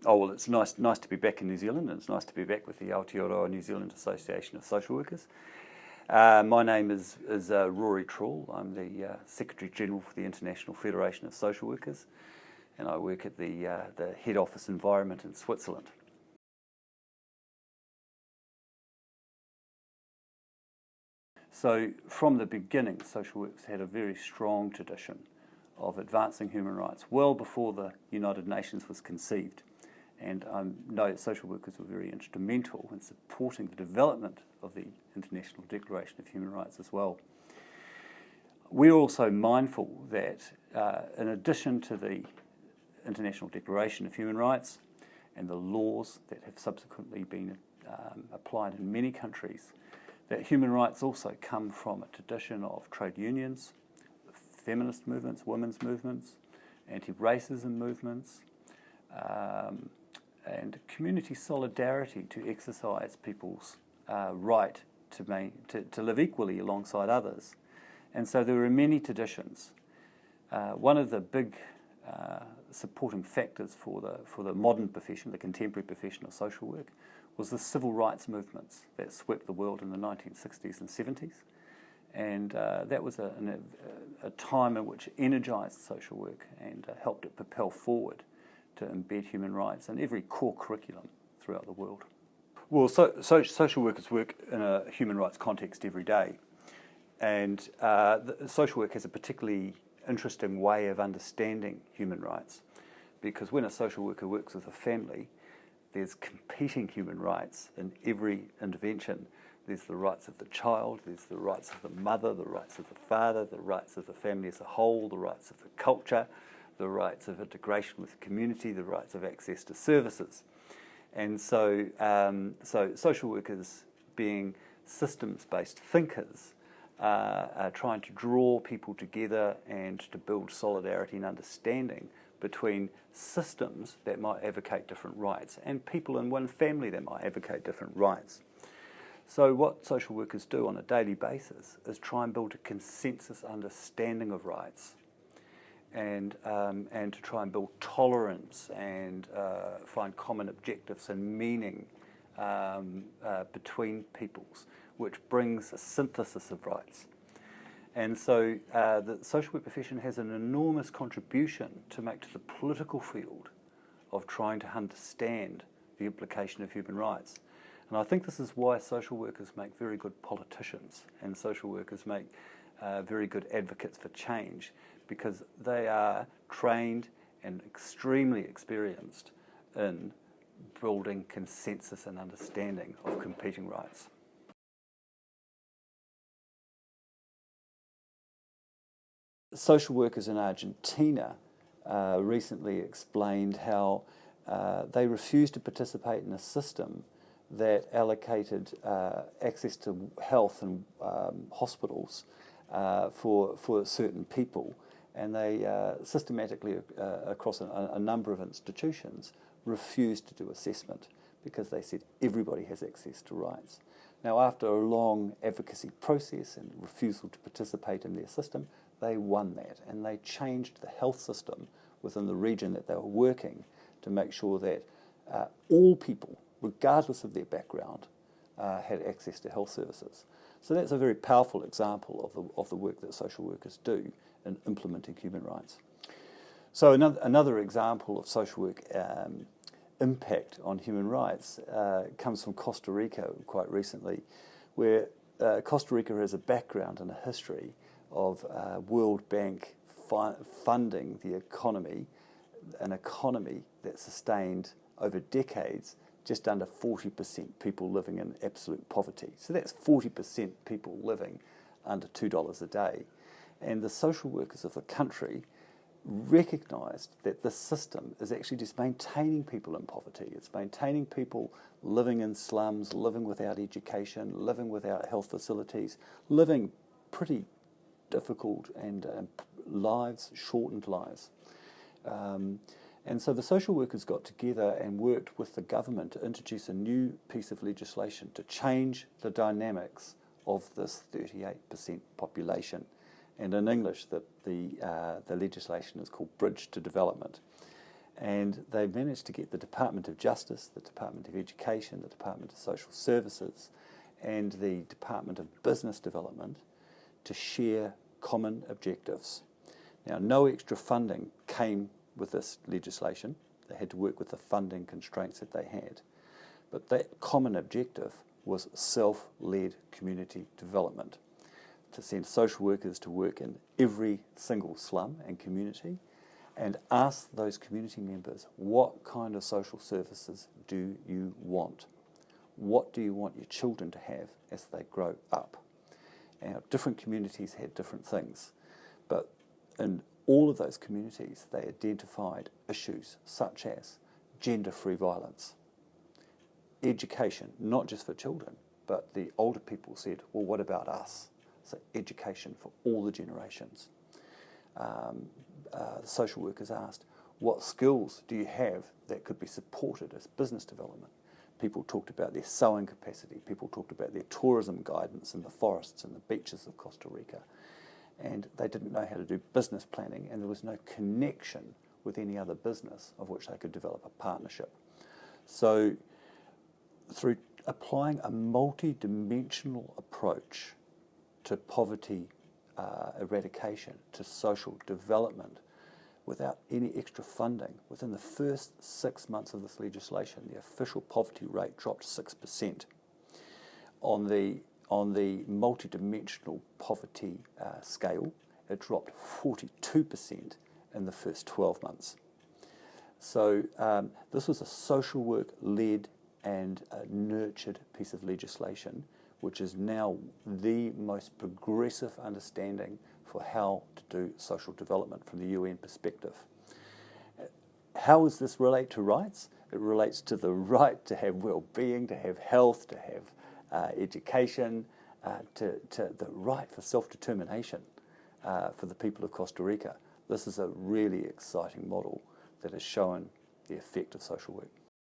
Oh, well, it's nice to be back in New Zealand, and it's nice to be back with the Aotearoa New Zealand Association of Social Workers. My name is Rory Truell. I'm the Secretary General for the International Federation of Social Workers, and I work at the head office environment in Switzerland. So from the beginning, social work's had a very strong tradition of advancing human rights, well before the United Nations was conceived. And I know that social workers were very instrumental in supporting the development of the International Declaration of Human Rights as well. We're also mindful that in addition to the International Declaration of Human Rights and the laws that have subsequently been applied in many countries, that human rights also come from a tradition of trade unions, feminist movements, women's movements, anti-racism movements, and community solidarity to exercise people's right to live equally alongside others. And so there are many traditions. One of the big supporting factors for the modern profession, the contemporary profession of social work, was the civil rights movements that swept the world in the 1960s and 70s. And that was a time in which energised social work and helped it propel forward to embed human rights in every core curriculum throughout the world. Well, social workers work in a human rights context every day, and social work has a particularly interesting way of understanding human rights, because when a social worker works with a family, there's competing human rights in every intervention. There's the rights of the child, there's the rights of the mother, the rights of the father, the rights of the family as a whole, the rights of the culture, the rights of integration with the community, the rights of access to services. And so social workers, being systems-based thinkers, are trying to draw people together and to build solidarity and understanding between systems that might advocate different rights and people in one family that might advocate different rights. So what social workers do on a daily basis is try and build a consensus understanding of rights, and to try and build tolerance and find common objectives and meaning between peoples, which brings a synthesis of rights. And so the social work profession has an enormous contribution to make to the political field of trying to understand the implication of human rights. And I think this is why social workers make very good politicians, and social workers make very good advocates for change, because they are trained and extremely experienced in building consensus and understanding of competing rights. Social workers in Argentina recently explained how they refused to participate in a system that allocated access to health and hospitals for certain people, and they systematically across a number of institutions refused to do assessment because they said everybody has access to rights. Now, after a long advocacy process and refusal to participate in their system, they won that, and they changed the health system within the region that they were working to make sure that all people, regardless of their background, had access to health services. So that's a very powerful example of the work that social workers do in implementing human rights. So another example of social work impact on human rights comes from Costa Rica quite recently, where Costa Rica has a background and a history of World Bank funding the economy, an economy that sustained over decades just under 40% people living in absolute poverty. So that's 40% people living under $2 a day. And the social workers of the country recognised that the system is actually just maintaining people in poverty. It's maintaining people living in slums, living without education, living without health facilities, living pretty difficult and shortened lives. And so the social workers got together and worked with the government to introduce a new piece of legislation to change the dynamics of this 38% population. And in English, the legislation is called Bridge to Development. And they managed to get the Department of Justice, the Department of Education, the Department of Social Services, and the Department of Business Development to share common objectives. Now, no extra funding came with this legislation. They had to work with the funding constraints that they had. But that common objective was self-led community development, to send social workers to work in every single slum and community and ask those community members, what kind of social services do you want? What do you want your children to have as they grow up? Now, different communities had different things, but in all of those communities, they identified issues such as gender-free violence, education, not just for children, but the older people said, well, what about us? So education for all the generations. The social workers asked, what skills do you have that could be supported as business development? People talked about their sewing capacity. People talked about their tourism guidance in the forests and the beaches of Costa Rica. And they didn't know how to do business planning, and there was no connection with any other business of which they could develop a partnership. So through applying a multi-dimensional approach to poverty eradication, to social development, without any extra funding, within the first 6 months of this legislation, the official poverty rate dropped 6%. On the multi-dimensional poverty scale, it dropped 42% in the first 12 months. So this was a social work-led and nurtured piece of legislation, which is now the most progressive understanding for how to do social development from the UN perspective. How does this relate to rights? It relates to the right to have well-being, to have health, to have education, to the right for self-determination for the people of Costa Rica. This is a really exciting model that has shown the effect of social work.